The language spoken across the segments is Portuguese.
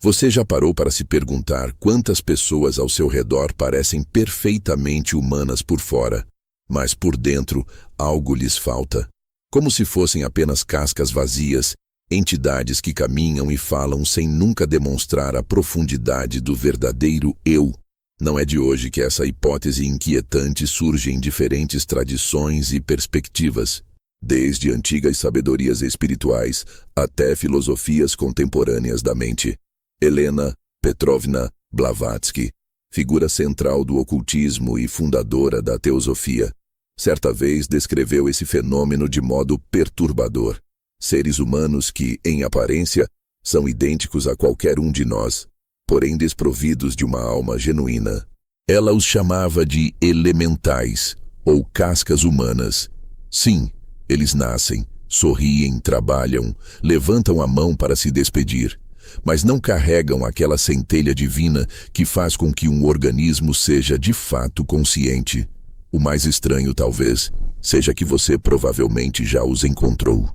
Você já parou para se perguntar quantas pessoas ao seu redor parecem perfeitamente humanas por fora, mas por dentro algo lhes falta? Como se fossem apenas cascas vazias, entidades que caminham e falam sem nunca demonstrar a profundidade do verdadeiro eu. Não é de hoje que essa hipótese inquietante surge em diferentes tradições e perspectivas, desde antigas sabedorias espirituais até filosofias contemporâneas da mente. Helena Petrovna Blavatsky, figura central do ocultismo e fundadora da teosofia, certa vez descreveu esse fenômeno de modo perturbador. Seres humanos que, em aparência, são idênticos a qualquer um de nós, porém desprovidos de uma alma genuína. Ela os chamava de elementais, ou cascas humanas. Sim, eles nascem, sorriem, trabalham, levantam a mão para se despedir, mas não carregam aquela centelha divina que faz com que um organismo seja de fato consciente. O mais estranho, talvez, seja que você provavelmente já os encontrou.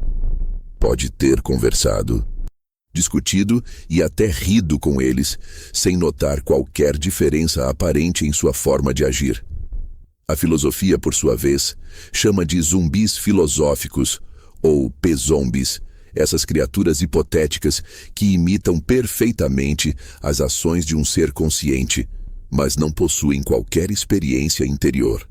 Pode ter conversado, discutido e até rido com eles, sem notar qualquer diferença aparente em sua forma de agir. A filosofia, por sua vez, chama de zumbis filosóficos, ou P-zombies, essas criaturas hipotéticas que imitam perfeitamente as ações de um ser consciente, mas não possuem qualquer experiência interior.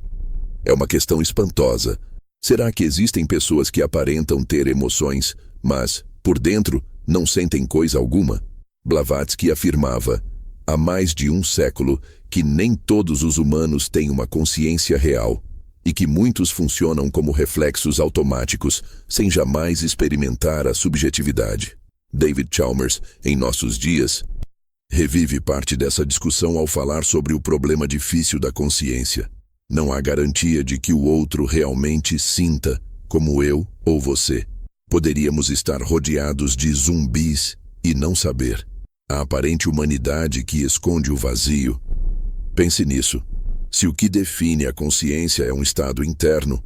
É uma questão espantosa. Será que existem pessoas que aparentam ter emoções, mas, por dentro, não sentem coisa alguma? Blavatsky afirmava, há mais de um século, que nem todos os humanos têm uma consciência real e que muitos funcionam como reflexos automáticos, sem jamais experimentar a subjetividade. David Chalmers, em Nossos Dias, revive parte dessa discussão ao falar sobre o problema difícil da consciência. Não há garantia de que o outro realmente sinta, como eu ou você. Poderíamos estar rodeados de zumbis e não saber. A aparente humanidade que esconde o vazio. Pense nisso. Se o que define a consciência é um estado interno,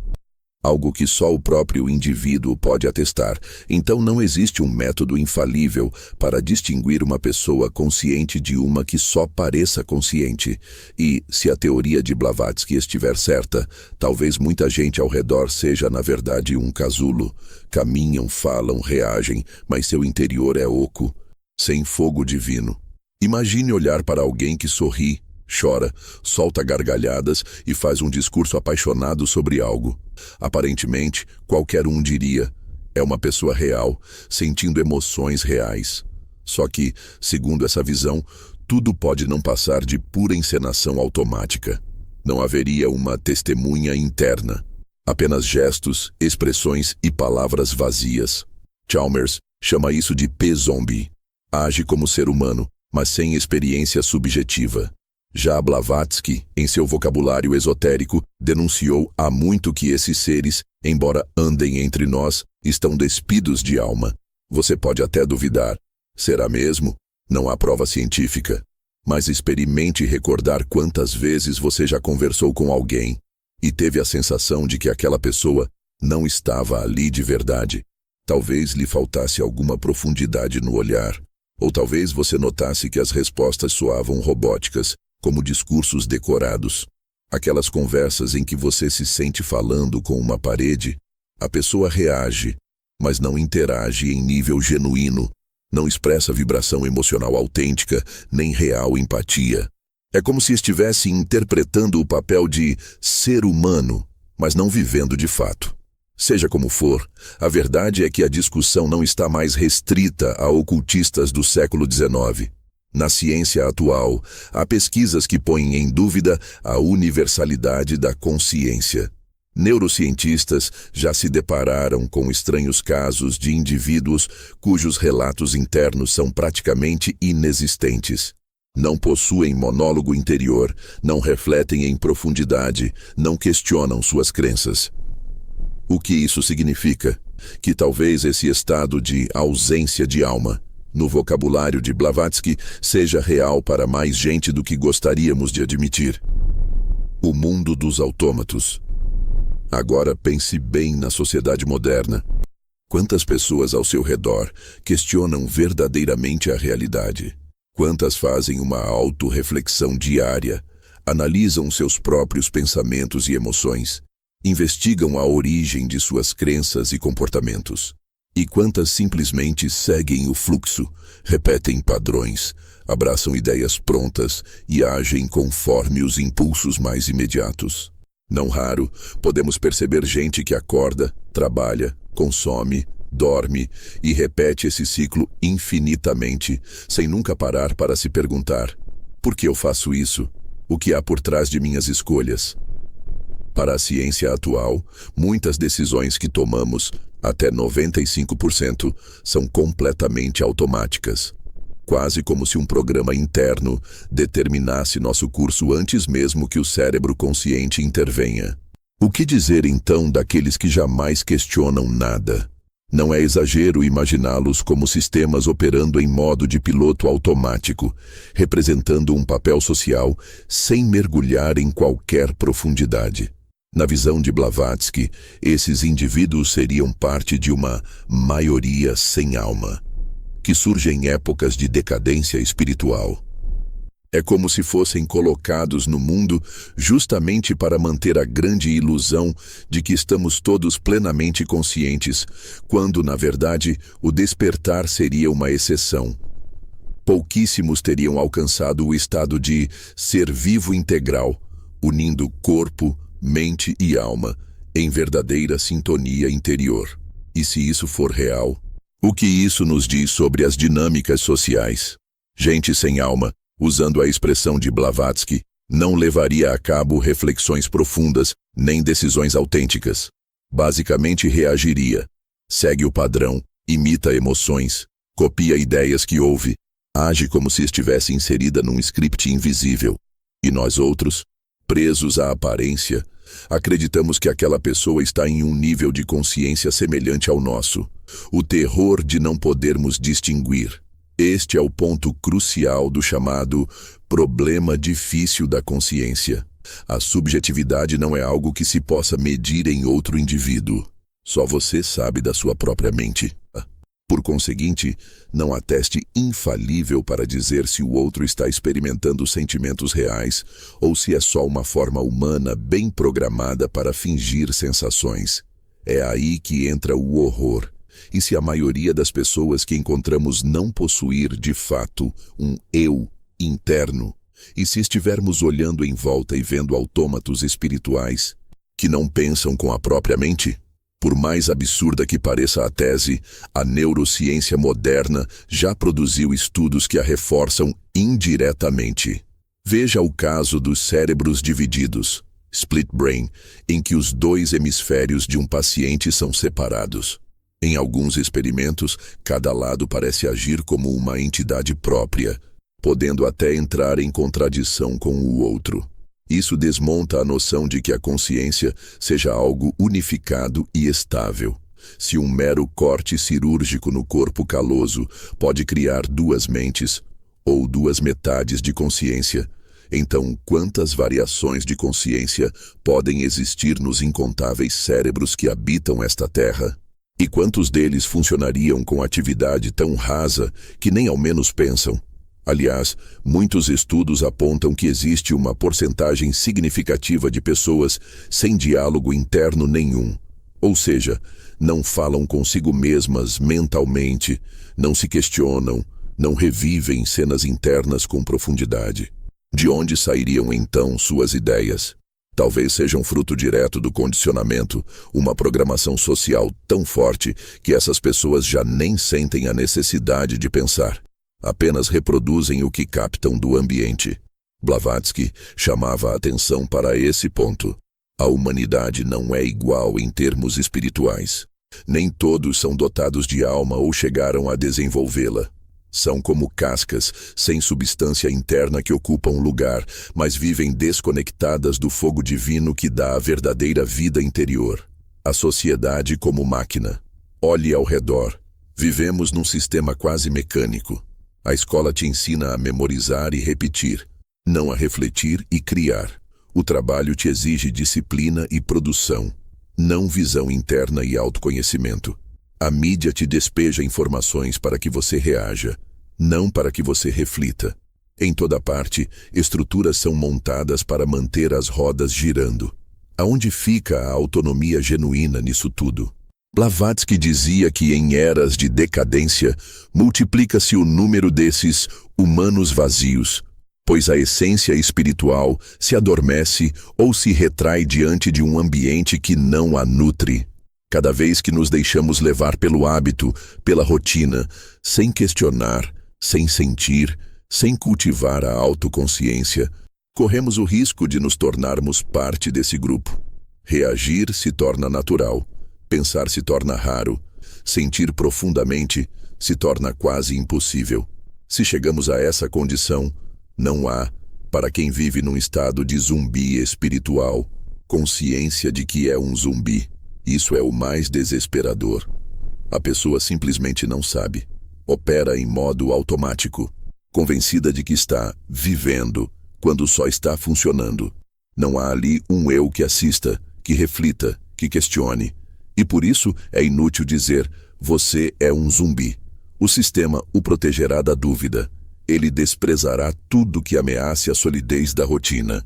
algo que só o próprio indivíduo pode atestar, então não existe um método infalível para distinguir uma pessoa consciente de uma que só pareça consciente. E, se a teoria de Blavatsky estiver certa, talvez muita gente ao redor seja, na verdade, um casulo. Caminham, falam, reagem, mas seu interior é oco, sem fogo divino. Imagine olhar para alguém que sorri, chora, solta gargalhadas e faz um discurso apaixonado sobre algo. Aparentemente, qualquer um diria, é uma pessoa real, sentindo emoções reais. Só que, segundo essa visão, tudo pode não passar de pura encenação automática. Não haveria uma testemunha interna. Apenas gestos, expressões e palavras vazias. Chalmers chama isso de P-zombie. Age como ser humano, mas sem experiência subjetiva. Já Blavatsky, em seu vocabulário esotérico, denunciou há muito que esses seres, embora andem entre nós, estão despidos de alma. Você pode até duvidar. Será mesmo? Não há prova científica. Mas experimente recordar quantas vezes você já conversou com alguém e teve a sensação de que aquela pessoa não estava ali de verdade. Talvez lhe faltasse alguma profundidade no olhar, ou talvez você notasse que as respostas soavam robóticas, como discursos decorados. Aquelas conversas em que você se sente falando com uma parede, a pessoa reage, mas não interage em nível genuíno, não expressa vibração emocional autêntica, nem real empatia. É como se estivesse interpretando o papel de ser humano, mas não vivendo de fato. Seja como for, a verdade é que a discussão não está mais restrita a ocultistas do século XIX. Na ciência atual, há pesquisas que põem em dúvida a universalidade da consciência. Neurocientistas já se depararam com estranhos casos de indivíduos cujos relatos internos são praticamente inexistentes. Não possuem monólogo interior, não refletem em profundidade, não questionam suas crenças. O que isso significa? Que talvez esse estado de ausência de alma, no vocabulário de Blavatsky, seja real para mais gente do que gostaríamos de admitir. O mundo dos autômatos. Agora pense bem na sociedade moderna. Quantas pessoas ao seu redor questionam verdadeiramente a realidade? Quantas fazem uma autorreflexão diária, analisam seus próprios pensamentos e emoções, investigam a origem de suas crenças e comportamentos? E quantas simplesmente seguem o fluxo, repetem padrões, abraçam ideias prontas e agem conforme os impulsos mais imediatos? Não raro, podemos perceber gente que acorda, trabalha, consome, dorme e repete esse ciclo infinitamente, sem nunca parar para se perguntar: por que eu faço isso? O que há por trás de minhas escolhas? Para a ciência atual, muitas decisões que tomamos, até 95%, são completamente automáticas. Quase como se um programa interno determinasse nosso curso antes mesmo que o cérebro consciente intervenha. O que dizer então daqueles que jamais questionam nada? Não é exagero imaginá-los como sistemas operando em modo de piloto automático, representando um papel social sem mergulhar em qualquer profundidade. Na visão de Blavatsky, esses indivíduos seriam parte de uma maioria sem alma, que surge em épocas de decadência espiritual. É como se fossem colocados no mundo justamente para manter a grande ilusão de que estamos todos plenamente conscientes, quando, na verdade, o despertar seria uma exceção. Pouquíssimos teriam alcançado o estado de ser vivo integral, unindo corpo, mente e alma em verdadeira sintonia interior. E se isso for real, o que isso nos diz sobre as dinâmicas sociais? Gente sem alma, usando a expressão de Blavatsky, não levaria a cabo reflexões profundas nem decisões autênticas. Basicamente reagiria, segue o padrão, imita emoções, copia ideias que ouve, age como se estivesse inserida num script invisível. E nós outros, presos à aparência, acreditamos que aquela pessoa está em um nível de consciência semelhante ao nosso. O terror de não podermos distinguir. Este é o ponto crucial do chamado problema difícil da consciência. A subjetividade não é algo que se possa medir em outro indivíduo. Só você sabe da sua própria mente. Por conseguinte, não há teste infalível para dizer se o outro está experimentando sentimentos reais ou se é só uma forma humana bem programada para fingir sensações. É aí que entra o horror. E se a maioria das pessoas que encontramos não possuir, de fato, um eu interno, e se estivermos olhando em volta e vendo autômatos espirituais que não pensam com a própria mente? Por mais absurda que pareça a tese, a neurociência moderna já produziu estudos que a reforçam indiretamente. Veja o caso dos cérebros divididos, split brain, em que os dois hemisférios de um paciente são separados. Em alguns experimentos, cada lado parece agir como uma entidade própria, podendo até entrar em contradição com o outro. Isso desmonta a noção de que a consciência seja algo unificado e estável. Se um mero corte cirúrgico no corpo caloso pode criar duas mentes, ou duas metades de consciência, então quantas variações de consciência podem existir nos incontáveis cérebros que habitam esta terra? E quantos deles funcionariam com atividade tão rasa que nem ao menos pensam? Aliás, muitos estudos apontam que existe uma porcentagem significativa de pessoas sem diálogo interno nenhum. Ou seja, não falam consigo mesmas mentalmente, não se questionam, não revivem cenas internas com profundidade. De onde sairiam então suas ideias? Talvez sejam fruto direto do condicionamento, uma programação social tão forte que essas pessoas já nem sentem a necessidade de pensar. Apenas reproduzem o que captam do ambiente. Blavatsky chamava a atenção para esse ponto. A humanidade não é igual em termos espirituais. Nem todos são dotados de alma ou chegaram a desenvolvê-la. São como cascas, sem substância interna que ocupam lugar, mas vivem desconectadas do fogo divino que dá a verdadeira vida interior. A sociedade como máquina. Olhe ao redor. Vivemos num sistema quase mecânico. A escola te ensina a memorizar e repetir, não a refletir e criar. O trabalho te exige disciplina e produção, não visão interna e autoconhecimento. A mídia te despeja informações para que você reaja, não para que você reflita. Em toda parte, estruturas são montadas para manter as rodas girando. Aonde fica a autonomia genuína nisso tudo? Blavatsky dizia que em eras de decadência, multiplica-se o número desses humanos vazios, pois a essência espiritual se adormece ou se retrai diante de um ambiente que não a nutre. Cada vez que nos deixamos levar pelo hábito, pela rotina, sem questionar, sem sentir, sem cultivar a autoconsciência, corremos o risco de nos tornarmos parte desse grupo. Reagir se torna natural, pensar se torna raro, sentir profundamente se torna quase impossível. Se chegamos a essa condição, não há, para quem vive num estado de zumbi espiritual, consciência de que é um zumbi. Isso é o mais desesperador. A pessoa simplesmente não sabe. Opera em modo automático, convencida de que está vivendo, quando só está funcionando. Não há ali um eu que assista, que reflita, que questione. E por isso é inútil dizer, você é um zumbi. O sistema o protegerá da dúvida. Ele desprezará tudo que ameace a solidez da rotina.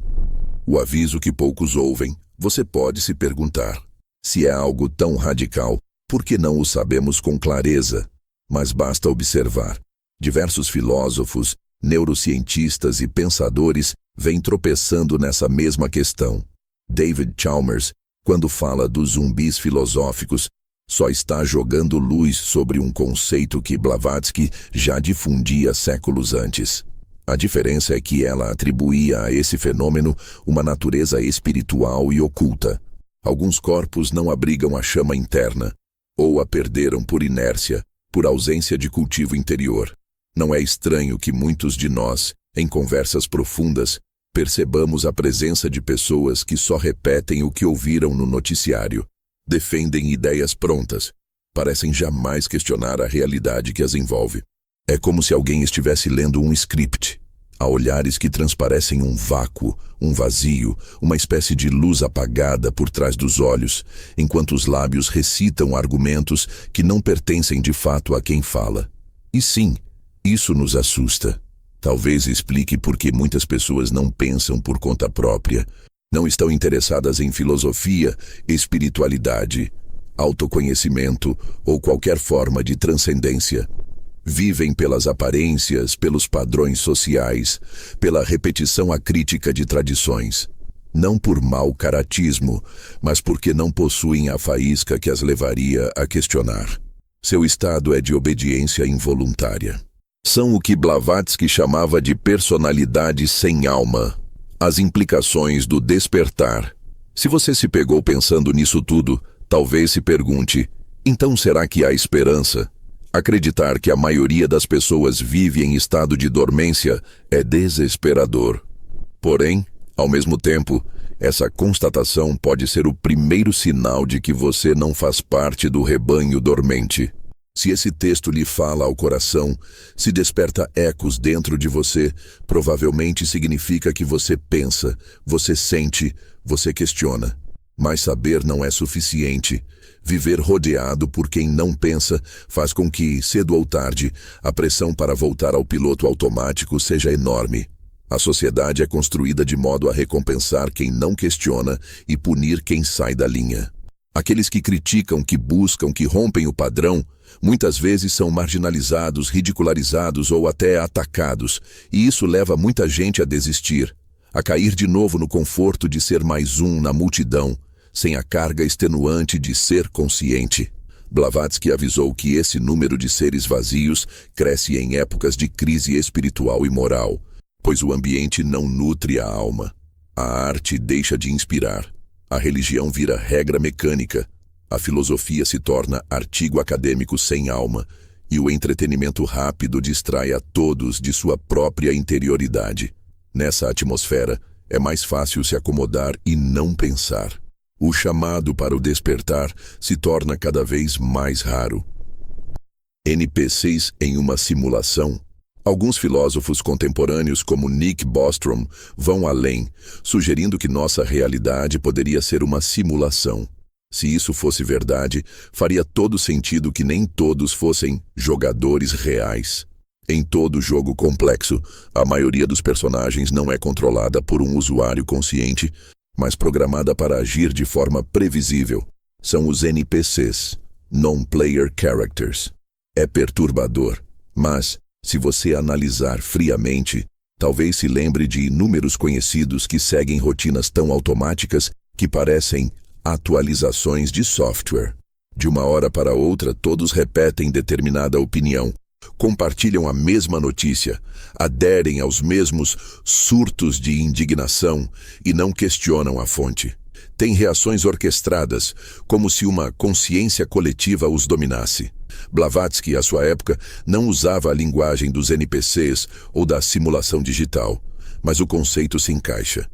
O aviso que poucos ouvem, você pode se perguntar. Se é algo tão radical, por que não o sabemos com clareza? Mas basta observar. Diversos filósofos, neurocientistas e pensadores vêm tropeçando nessa mesma questão. David Chalmers, quando fala dos zumbis filosóficos, só está jogando luz sobre um conceito que Blavatsky já difundia séculos antes. A diferença é que ela atribuía a esse fenômeno uma natureza espiritual e oculta. Alguns corpos não abrigam a chama interna, ou a perderam por inércia, por ausência de cultivo interior. Não é estranho que muitos de nós, em conversas profundas, percebamos a presença de pessoas que só repetem o que ouviram no noticiário, defendem ideias prontas, parecem jamais questionar a realidade que as envolve. É como se alguém estivesse lendo um script. Há olhares que transparecem um vácuo, um vazio, uma espécie de luz apagada por trás dos olhos, enquanto os lábios recitam argumentos que não pertencem de fato a quem fala. E sim, isso nos assusta. Talvez explique por que muitas pessoas não pensam por conta própria, não estão interessadas em filosofia, espiritualidade, autoconhecimento ou qualquer forma de transcendência. Vivem pelas aparências, pelos padrões sociais, pela repetição acrítica de tradições. Não por mau caratismo, mas porque não possuem a faísca que as levaria a questionar. Seu estado é de obediência involuntária. São o que Blavatsky chamava de personalidade sem alma. As implicações do despertar. Se você se pegou pensando nisso tudo, talvez se pergunte, então será que há esperança? Acreditar que a maioria das pessoas vive em estado de dormência é desesperador. Porém, ao mesmo tempo, essa constatação pode ser o primeiro sinal de que você não faz parte do rebanho dormente. Se esse texto lhe fala ao coração, se desperta ecos dentro de você, provavelmente significa que você pensa, você sente, você questiona. Mas saber não é suficiente. Viver rodeado por quem não pensa faz com que, cedo ou tarde, a pressão para voltar ao piloto automático seja enorme. A sociedade é construída de modo a recompensar quem não questiona e punir quem sai da linha. Aqueles que criticam, que buscam, que rompem o padrão, muitas vezes são marginalizados, ridicularizados ou até atacados, e isso leva muita gente a desistir, a cair de novo no conforto de ser mais um na multidão, sem a carga extenuante de ser consciente. Blavatsky avisou que esse número de seres vazios cresce em épocas de crise espiritual e moral, pois o ambiente não nutre a alma. A arte deixa de inspirar. A religião vira regra mecânica. A filosofia se torna artigo acadêmico sem alma, e o entretenimento rápido distrai a todos de sua própria interioridade. Nessa atmosfera, é mais fácil se acomodar e não pensar. O chamado para o despertar se torna cada vez mais raro. NPCs em uma simulação. Alguns filósofos contemporâneos, como Nick Bostrom, vão além, sugerindo que nossa realidade poderia ser uma simulação. Se isso fosse verdade, faria todo sentido que nem todos fossem jogadores reais. Em todo jogo complexo, a maioria dos personagens não é controlada por um usuário consciente, mas programada para agir de forma previsível. São os NPCs, Non-Player Characters. É perturbador, mas, se você analisar friamente, talvez se lembre de inúmeros conhecidos que seguem rotinas tão automáticas que parecem atualizações de software. De uma hora para outra, todos repetem determinada opinião, compartilham a mesma notícia, aderem aos mesmos surtos de indignação e não questionam a fonte. Têm reações orquestradas, como se uma consciência coletiva os dominasse. Blavatsky, à sua época, não usava a linguagem dos NPCs ou da simulação digital, mas o conceito se encaixa.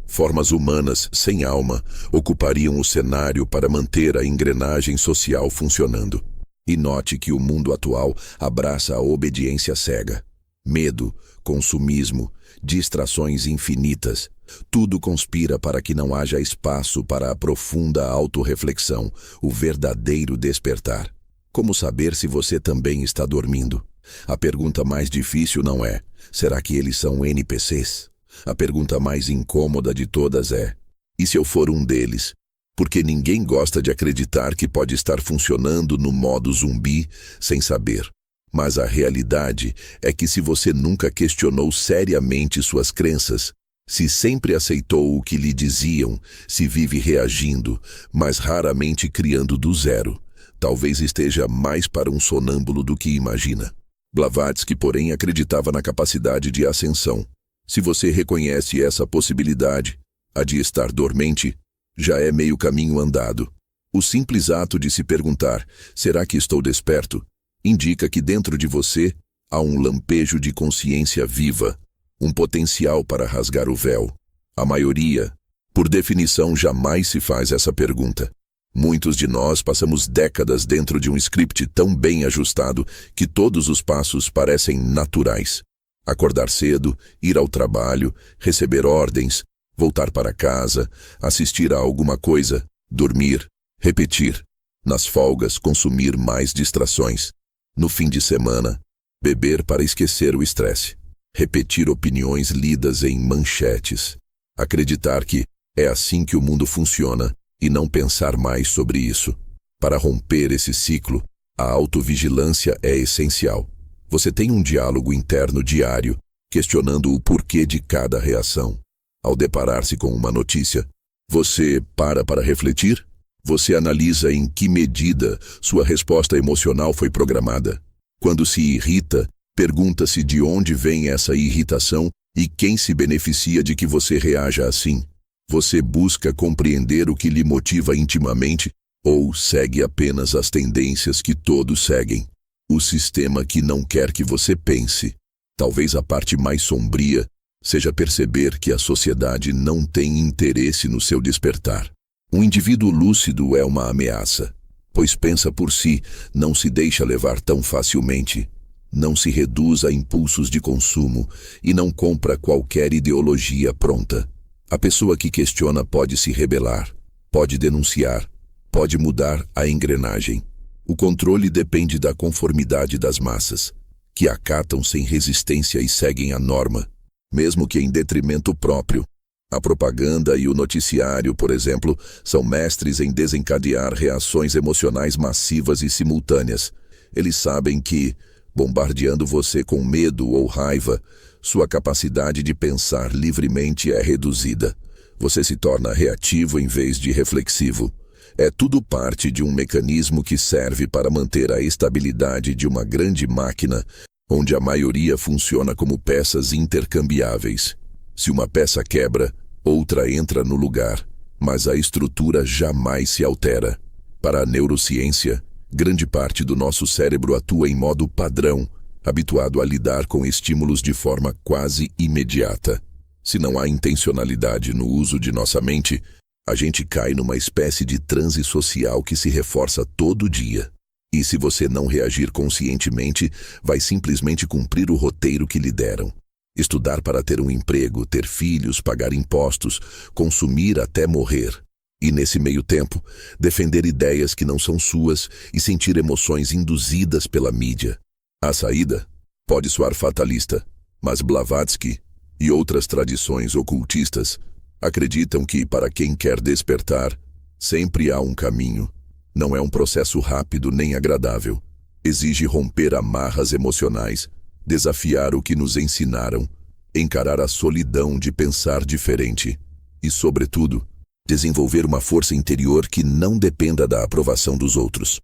Formas humanas sem alma ocupariam o cenário para manter a engrenagem social funcionando. E note que o mundo atual abraça a obediência cega. Medo, consumismo, distrações infinitas. Tudo conspira para que não haja espaço para a profunda autorreflexão, o verdadeiro despertar. Como saber se você também está dormindo? A pergunta mais difícil não é: será que eles são NPCs? A pergunta mais incômoda de todas é: e se eu for um deles? Porque ninguém gosta de acreditar que pode estar funcionando no modo zumbi sem saber. Mas a realidade é que se você nunca questionou seriamente suas crenças, se sempre aceitou o que lhe diziam, se vive reagindo, mas raramente criando do zero, talvez esteja mais para um sonâmbulo do que imagina. Blavatsky, porém, acreditava na capacidade de ascensão. Se você reconhece essa possibilidade, a de estar dormente, já é meio caminho andado. O simples ato de se perguntar, será que estou desperto, indica que dentro de você há um lampejo de consciência viva, um potencial para rasgar o véu. A maioria, por definição, jamais se faz essa pergunta. Muitos de nós passamos décadas dentro de um script tão bem ajustado que todos os passos parecem naturais. Acordar cedo, ir ao trabalho, receber ordens, voltar para casa, assistir a alguma coisa, dormir, repetir. Nas folgas, consumir mais distrações. No fim de semana, beber para esquecer o estresse. Repetir opiniões lidas em manchetes. Acreditar que é assim que o mundo funciona e não pensar mais sobre isso. Para romper esse ciclo, a autovigilância é essencial. Você tem um diálogo interno diário, questionando o porquê de cada reação. Ao deparar-se com uma notícia, você para refletir? Você analisa em que medida sua resposta emocional foi programada. Quando se irrita, pergunta-se de onde vem essa irritação e quem se beneficia de que você reaja assim. Você busca compreender o que lhe motiva intimamente ou segue apenas as tendências que todos seguem? O sistema que não quer que você pense. Talvez a parte mais sombria seja perceber que a sociedade não tem interesse no seu despertar. Um indivíduo lúcido é uma ameaça, pois pensa por si, não se deixa levar tão facilmente, não se reduz a impulsos de consumo e não compra qualquer ideologia pronta. A pessoa que questiona pode se rebelar, pode denunciar, pode mudar a engrenagem. O controle depende da conformidade das massas, que acatam sem resistência e seguem a norma, mesmo que em detrimento próprio. A propaganda e o noticiário, por exemplo, são mestres em desencadear reações emocionais massivas e simultâneas. Eles sabem que, bombardeando você com medo ou raiva, sua capacidade de pensar livremente é reduzida. Você se torna reativo em vez de reflexivo. É tudo parte de um mecanismo que serve para manter a estabilidade de uma grande máquina, onde a maioria funciona como peças intercambiáveis. Se uma peça quebra, outra entra no lugar, mas a estrutura jamais se altera. Para a neurociência, grande parte do nosso cérebro atua em modo padrão, habituado a lidar com estímulos de forma quase imediata. Se não há intencionalidade no uso de nossa mente, a gente cai numa espécie de transe social que se reforça todo dia. E se você não reagir conscientemente, vai simplesmente cumprir o roteiro que lhe deram. Estudar para ter um emprego, ter filhos, pagar impostos, consumir até morrer. E nesse meio tempo, defender ideias que não são suas e sentir emoções induzidas pela mídia. A saída? Pode soar fatalista, mas Blavatsky e outras tradições ocultistas acreditam que, para quem quer despertar, sempre há um caminho. Não é um processo rápido nem agradável. Exige romper amarras emocionais, desafiar o que nos ensinaram, encarar a solidão de pensar diferente e, sobretudo, desenvolver uma força interior que não dependa da aprovação dos outros.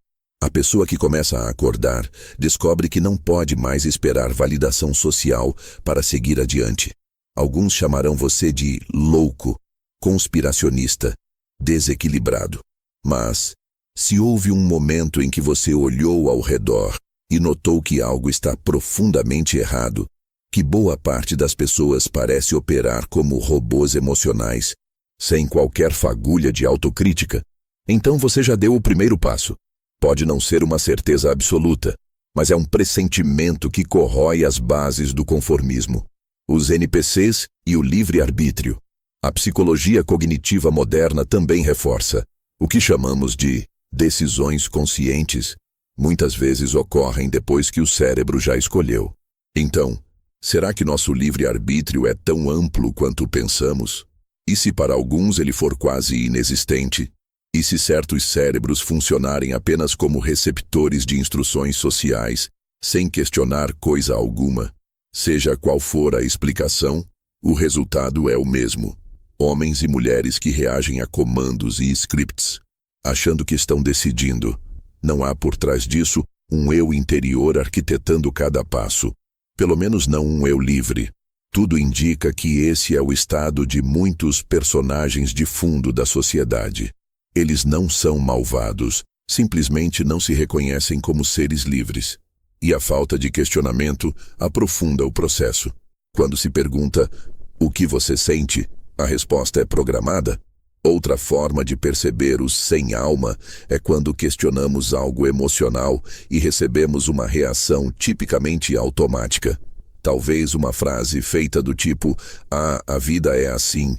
A pessoa que começa a acordar descobre que não pode mais esperar validação social para seguir adiante. Alguns chamarão você de louco, conspiracionista, desequilibrado. Mas, se houve um momento em que você olhou ao redor e notou que algo está profundamente errado, que boa parte das pessoas parece operar como robôs emocionais, sem qualquer fagulha de autocrítica, então você já deu o primeiro passo. Pode não ser uma certeza absoluta, mas é um pressentimento que corrói as bases do conformismo. Os NPCs e o livre-arbítrio. A psicologia cognitiva moderna também reforça. O que chamamos de decisões conscientes muitas vezes ocorrem depois que o cérebro já escolheu. Então, será que nosso livre-arbítrio é tão amplo quanto pensamos? E se para alguns ele for quase inexistente? E se certos cérebros funcionarem apenas como receptores de instruções sociais, sem questionar coisa alguma? Seja qual for a explicação, o resultado é o mesmo. Homens e mulheres que reagem a comandos e scripts, achando que estão decidindo. Não há por trás disso um eu interior arquitetando cada passo. Pelo menos não um eu livre. Tudo indica que esse é o estado de muitos personagens de fundo da sociedade. Eles não são malvados, simplesmente não se reconhecem como seres livres. E a falta de questionamento aprofunda o processo. Quando se pergunta, o que você sente? A resposta é programada. Outra forma de perceber o sem alma é quando questionamos algo emocional e recebemos uma reação tipicamente automática. Talvez uma frase feita do tipo, a vida é assim,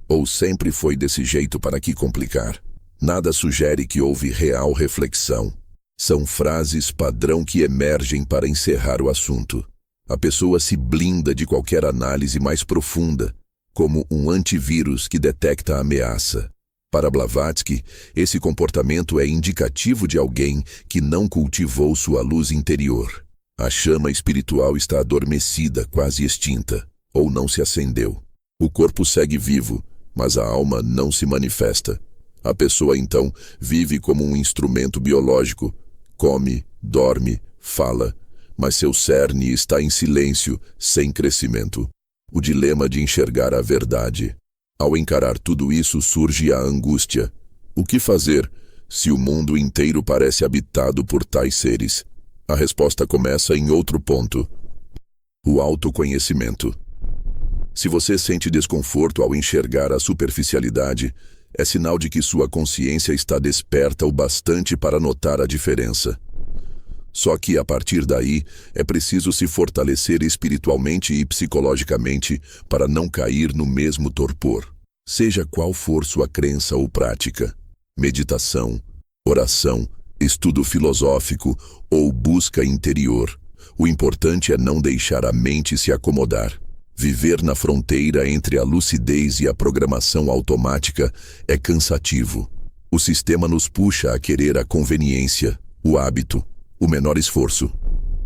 ou sempre foi desse jeito, para que complicar? Nada sugere que houve real reflexão. São frases padrão que emergem para encerrar o assunto. A pessoa se blinda de qualquer análise mais profunda, como um antivírus que detecta a ameaça. Para Blavatsky, esse comportamento é indicativo de alguém que não cultivou sua luz interior. A chama espiritual está adormecida, quase extinta, ou não se acendeu. O corpo segue vivo, mas a alma não se manifesta. A pessoa, então, vive como um instrumento biológico. Come, dorme, fala, mas seu cerne está em silêncio, sem crescimento. O dilema de enxergar a verdade. Ao encarar tudo isso surge a angústia. O que fazer se o mundo inteiro parece habitado por tais seres? A resposta começa em outro ponto. O autoconhecimento. Se você sente desconforto ao enxergar a superficialidade, é sinal de que sua consciência está desperta o bastante para notar a diferença. Só que, a partir daí, é preciso se fortalecer espiritualmente e psicologicamente para não cair no mesmo torpor. Seja qual for sua crença ou prática, meditação, oração, estudo filosófico ou busca interior, o importante é não deixar a mente se acomodar. Viver na fronteira entre a lucidez e a programação automática é cansativo. O sistema nos puxa a querer a conveniência, o hábito, o menor esforço.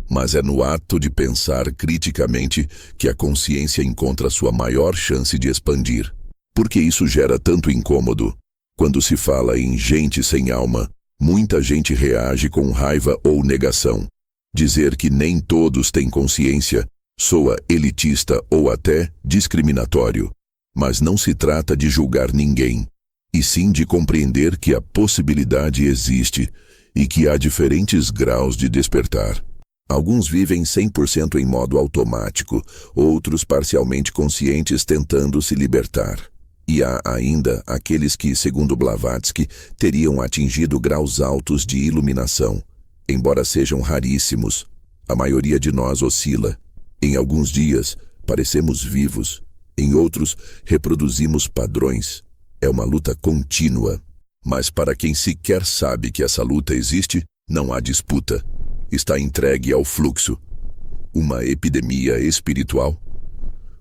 Mas é no ato de pensar criticamente que a consciência encontra sua maior chance de expandir. Por que isso gera tanto incômodo? Quando se fala em gente sem alma, muita gente reage com raiva ou negação. Dizer que nem todos têm consciência soa elitista ou até discriminatório. Mas não se trata de julgar ninguém, e sim de compreender que a possibilidade existe e que há diferentes graus de despertar. Alguns vivem 100% em modo automático, outros parcialmente conscientes tentando se libertar. E há ainda aqueles que, segundo Blavatsky, teriam atingido graus altos de iluminação. Embora sejam raríssimos, a maioria de nós oscila. Em alguns dias, parecemos vivos. Em outros, reproduzimos padrões. É uma luta contínua. Mas para quem sequer sabe que essa luta existe, não há disputa. Está entregue ao fluxo. uma epidemia espiritual?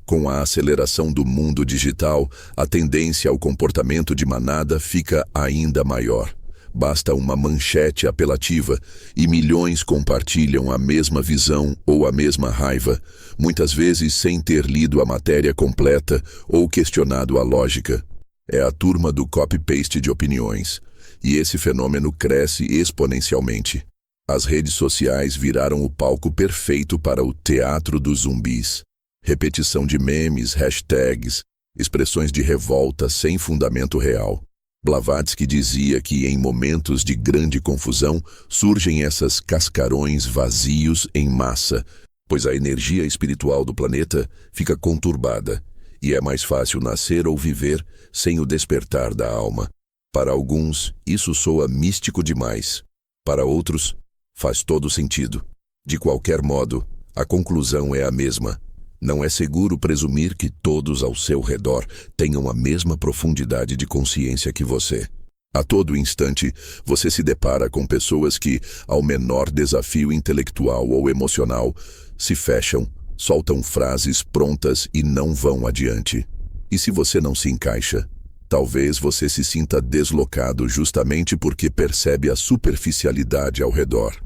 Com a aceleração do mundo digital, a tendência ao comportamento de manada fica ainda maior. Basta uma manchete apelativa e milhões compartilham a mesma visão ou a mesma raiva, muitas vezes sem ter lido a matéria completa ou questionado a lógica. É a turma do copy-paste de opiniões, e esse fenômeno cresce exponencialmente. As redes sociais viraram o palco perfeito para o teatro dos zumbis. Repetição de memes, hashtags, expressões de revolta sem fundamento real. Blavatsky dizia que em momentos de grande confusão surgem essas cascarões vazios em massa, pois a energia espiritual do planeta fica conturbada e é mais fácil nascer ou viver sem o despertar da alma. Para alguns, isso soa místico demais. Para outros, faz todo sentido. De qualquer modo, a conclusão é a mesma. Não é seguro presumir que todos ao seu redor tenham a mesma profundidade de consciência que você. A todo instante, você se depara com pessoas que, ao menor desafio intelectual ou emocional, se fecham, soltam frases prontas e não vão adiante. E se você não se encaixa, talvez você se sinta deslocado justamente porque percebe a superficialidade ao redor.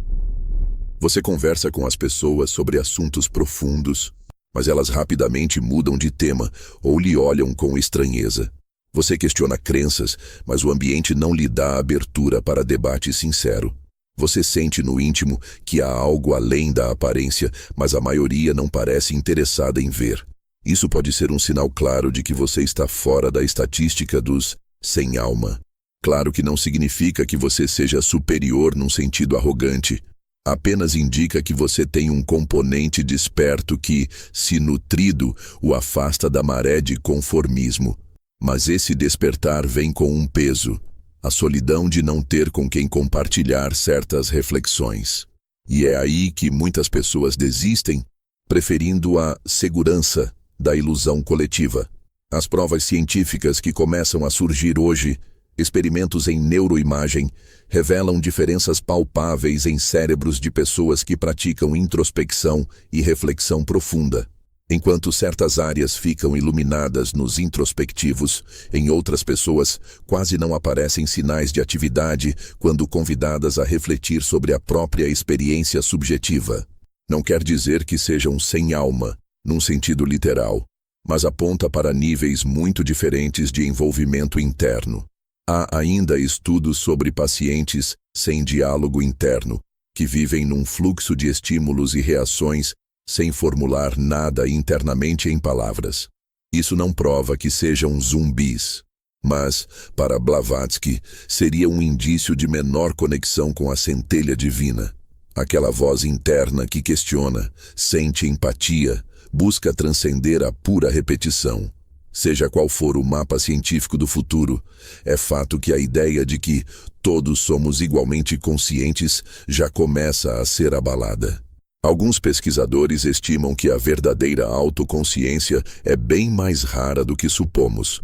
Você conversa com as pessoas sobre assuntos profundos, mas elas rapidamente mudam de tema ou lhe olham com estranheza. Você questiona crenças, mas o ambiente não lhe dá abertura para debate sincero. Você sente no íntimo que há algo além da aparência, mas a maioria não parece interessada em ver. Isso pode ser um sinal claro de que você está fora da estatística dos sem alma. Claro que não significa que você seja superior num sentido arrogante. Apenas indica que você tem um componente desperto que, se nutrido, o afasta da maré de conformismo. Mas esse despertar vem com um peso, a solidão de não ter com quem compartilhar certas reflexões. E é aí que muitas pessoas desistem, preferindo a segurança da ilusão coletiva. As provas científicas que começam a surgir hoje, experimentos em neuroimagem, revelam diferenças palpáveis em cérebros de pessoas que praticam introspecção e reflexão profunda. Enquanto certas áreas ficam iluminadas nos introspectivos, em outras pessoas quase não aparecem sinais de atividade quando convidadas a refletir sobre a própria experiência subjetiva. Não quer dizer que sejam sem alma, num sentido literal, mas aponta para níveis muito diferentes de envolvimento interno. Há ainda estudos sobre pacientes sem diálogo interno, que vivem num fluxo de estímulos e reações sem formular nada internamente em palavras. Isso não prova que sejam zumbis, mas, para Blavatsky, seria um indício de menor conexão com a centelha divina. Aquela voz interna que questiona, sente empatia, busca transcender a pura repetição. Seja qual for o mapa científico do futuro, é fato que a ideia de que todos somos igualmente conscientes já começa a ser abalada. Alguns pesquisadores estimam que a verdadeira autoconsciência é bem mais rara do que supomos.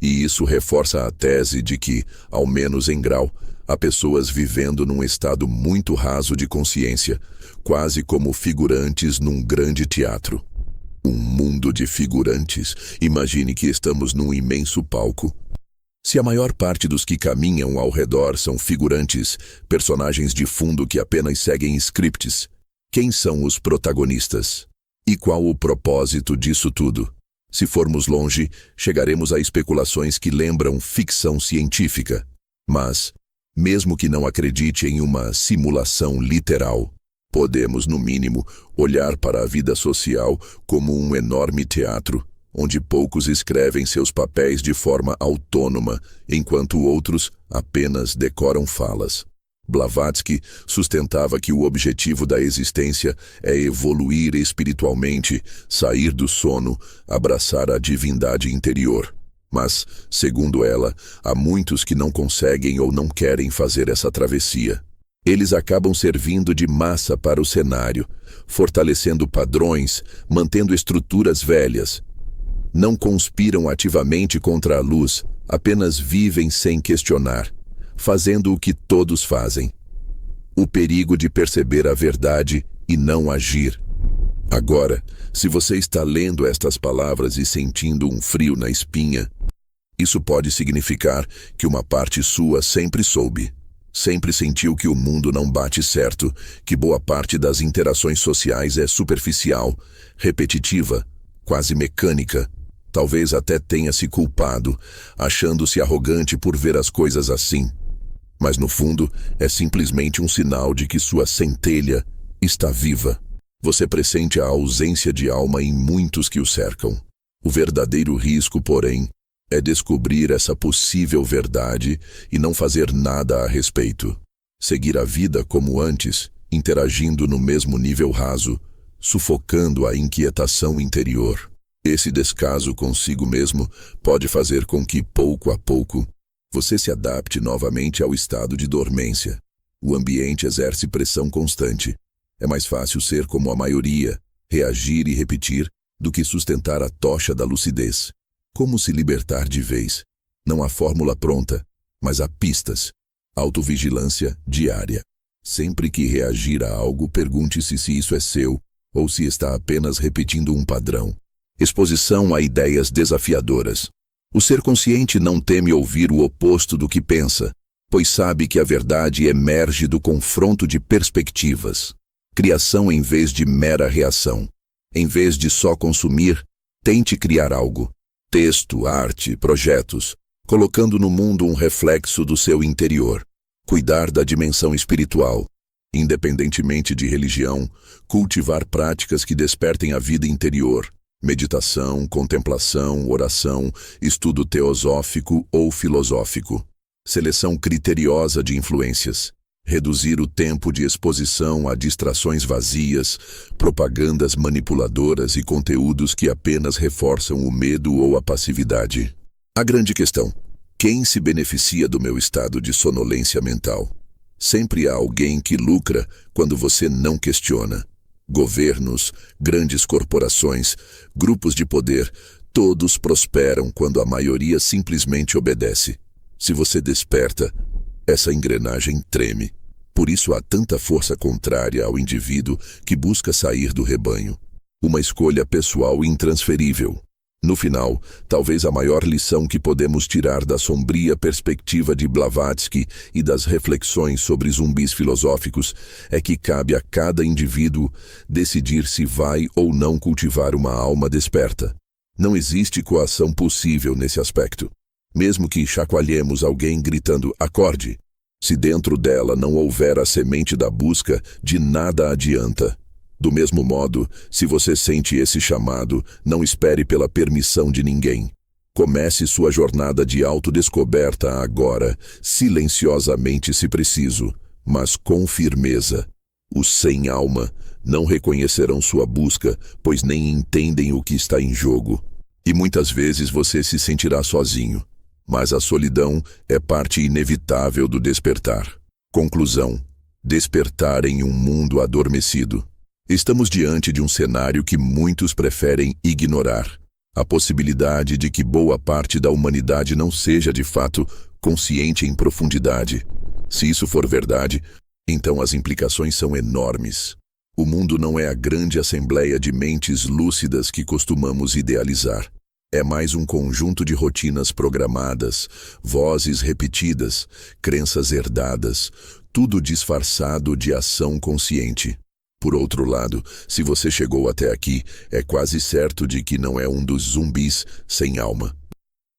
E isso reforça a tese de que, ao menos em grau, há pessoas vivendo num estado muito raso de consciência, quase como figurantes num grande teatro. Um mundo de figurantes. Imagine que estamos num imenso palco. Se a maior parte dos que caminham ao redor são figurantes, personagens de fundo que apenas seguem scripts, quem são os protagonistas? E qual o propósito disso tudo? Se formos longe, chegaremos a especulações que lembram ficção científica. Mas, mesmo que não acredite em uma simulação literal, podemos, no mínimo, olhar para a vida social como um enorme teatro, onde poucos escrevem seus papéis de forma autônoma, enquanto outros apenas decoram falas. Blavatsky sustentava que o objetivo da existência é evoluir espiritualmente, sair do sono, abraçar a divindade interior. Mas, segundo ela, há muitos que não conseguem ou não querem fazer essa travessia. Eles acabam servindo de massa para o cenário, fortalecendo padrões, mantendo estruturas velhas. Não conspiram ativamente contra a luz, apenas vivem sem questionar, fazendo o que todos fazem. O perigo de perceber a verdade e não agir. Agora, se você está lendo estas palavras e sentindo um frio na espinha, isso pode significar que uma parte sua sempre soube. Sempre sentiu que o mundo não bate certo, que boa parte das interações sociais é superficial, repetitiva, quase mecânica. Talvez até tenha se culpado, achando-se arrogante por ver as coisas assim. Mas no fundo, é simplesmente um sinal de que sua centelha está viva. Você pressente a ausência de alma em muitos que o cercam. O verdadeiro risco, porém, é descobrir essa possível verdade e não fazer nada a respeito. Seguir a vida como antes, interagindo no mesmo nível raso, sufocando a inquietação interior. Esse descaso consigo mesmo pode fazer com que, pouco a pouco, você se adapte novamente ao estado de dormência. O ambiente exerce pressão constante. É mais fácil ser como a maioria, reagir e repetir, do que sustentar a tocha da lucidez. Como se libertar de vez? Não há fórmula pronta, mas há pistas. Autovigilância diária. Sempre que reagir a algo, pergunte-se se isso é seu ou se está apenas repetindo um padrão. Exposição a ideias desafiadoras. O ser consciente não teme ouvir o oposto do que pensa, pois sabe que a verdade emerge do confronto de perspectivas. Criação em vez de mera reação. Em vez de só consumir, tente criar algo. Texto, arte, projetos, colocando no mundo um reflexo do seu interior. Cuidar da dimensão espiritual. Independentemente de religião, cultivar práticas que despertem a vida interior. Meditação, contemplação, oração, estudo teosófico ou filosófico. Seleção criteriosa de influências. Reduzir o tempo de exposição a distrações vazias, propagandas manipuladoras e conteúdos que apenas reforçam o medo ou a passividade. A grande questão: quem se beneficia do meu estado de sonolência mental? Sempre há alguém que lucra quando você não questiona. Governos, grandes corporações, grupos de poder, todos prosperam quando a maioria simplesmente obedece. Se você desperta, essa engrenagem treme. Por isso há tanta força contrária ao indivíduo que busca sair do rebanho. Uma escolha pessoal intransferível. No final, talvez a maior lição que podemos tirar da sombria perspectiva de Blavatsky e das reflexões sobre zumbis filosóficos é que cabe a cada indivíduo decidir se vai ou não cultivar uma alma desperta. Não existe coação possível nesse aspecto. Mesmo que chacoalhemos alguém gritando "acorde", se dentro dela não houver a semente da busca, de nada adianta. Do mesmo modo, se você sente esse chamado, não espere pela permissão de ninguém. Comece sua jornada de autodescoberta agora, silenciosamente se preciso, mas com firmeza. Os sem alma não reconhecerão sua busca, pois nem entendem o que está em jogo. E muitas vezes você se sentirá sozinho. Mas a solidão é parte inevitável do despertar. Conclusão: despertar em um mundo adormecido. Estamos diante de um cenário que muitos preferem ignorar. A possibilidade de que boa parte da humanidade não seja de fato consciente em profundidade. Se isso for verdade, então as implicações são enormes. O mundo não é a grande assembleia de mentes lúcidas que costumamos idealizar. É mais um conjunto de rotinas programadas, vozes repetidas, crenças herdadas, tudo disfarçado de ação consciente. Por outro lado, se você chegou até aqui, é quase certo de que não é um dos zumbis sem alma.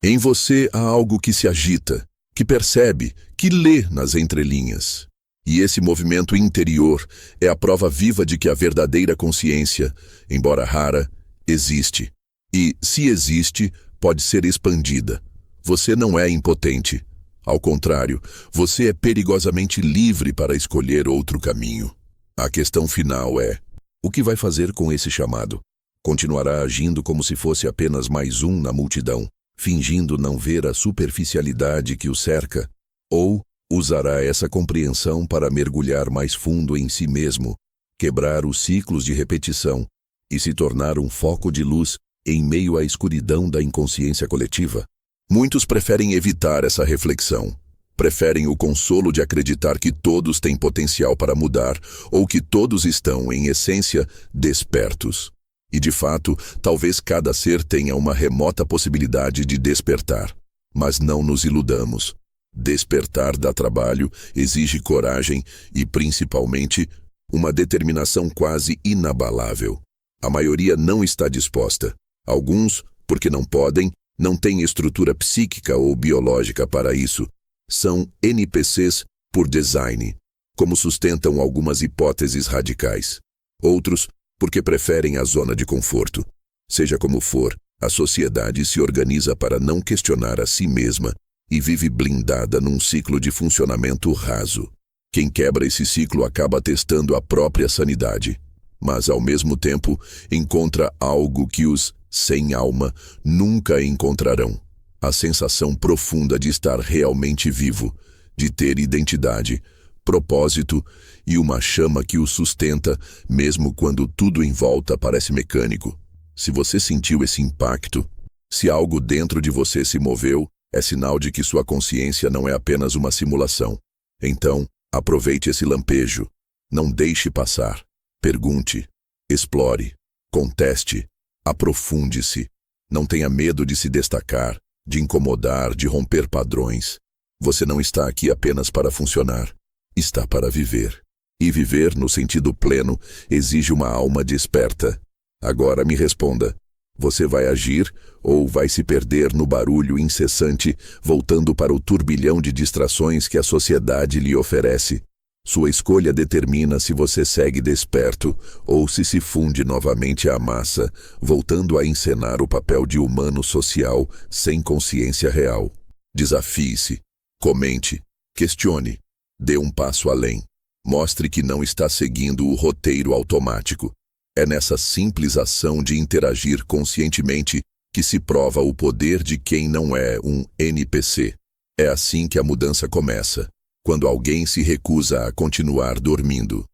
Em você há algo que se agita, que percebe, que lê nas entrelinhas. E esse movimento interior é a prova viva de que a verdadeira consciência, embora rara, existe. E, se existe, pode ser expandida. Você não é impotente. Ao contrário, você é perigosamente livre para escolher outro caminho. A questão final é: o que vai fazer com esse chamado? Continuará agindo como se fosse apenas mais um na multidão, fingindo não ver a superficialidade que o cerca? Ou usará essa compreensão para mergulhar mais fundo em si mesmo, quebrar os ciclos de repetição e se tornar um foco de luz em meio à escuridão da inconsciência coletiva? Muitos preferem evitar essa reflexão. Preferem o consolo de acreditar que todos têm potencial para mudar ou que todos estão, em essência, despertos. E, de fato, talvez cada ser tenha uma remota possibilidade de despertar. Mas não nos iludamos. Despertar dá trabalho, exige coragem e, principalmente, uma determinação quase inabalável. A maioria não está disposta. Alguns, porque não podem, não têm estrutura psíquica ou biológica para isso. São NPCs por design, como sustentam algumas hipóteses radicais. Outros, porque preferem a zona de conforto. Seja como for, a sociedade se organiza para não questionar a si mesma e vive blindada num ciclo de funcionamento raso. Quem quebra esse ciclo acaba testando a própria sanidade, mas ao mesmo tempo encontra algo que os sem alma nunca encontrarão. A sensação profunda de estar realmente vivo, de ter identidade, propósito e uma chama que o sustenta, mesmo quando tudo em volta parece mecânico. Se você sentiu esse impacto, se algo dentro de você se moveu, é sinal de que sua consciência não é apenas uma simulação. Então, aproveite esse lampejo. Não deixe passar. Pergunte, explore, conteste, aprofunde-se. Não tenha medo de se destacar, de incomodar, de romper padrões. Você não está aqui apenas para funcionar. Está para viver. E viver, no sentido pleno, exige uma alma desperta. Agora me responda. Você vai agir ou vai se perder no barulho incessante, voltando para o turbilhão de distrações que a sociedade lhe oferece? Sua escolha determina se você segue desperto ou se funde novamente à massa, voltando a encenar o papel de humano social sem consciência real. Desafie-se, comente, questione, dê um passo além. Mostre que não está seguindo o roteiro automático. É nessa simples ação de interagir conscientemente que se prova o poder de quem não é um NPC. É assim que a mudança começa, quando alguém se recusa a continuar dormindo.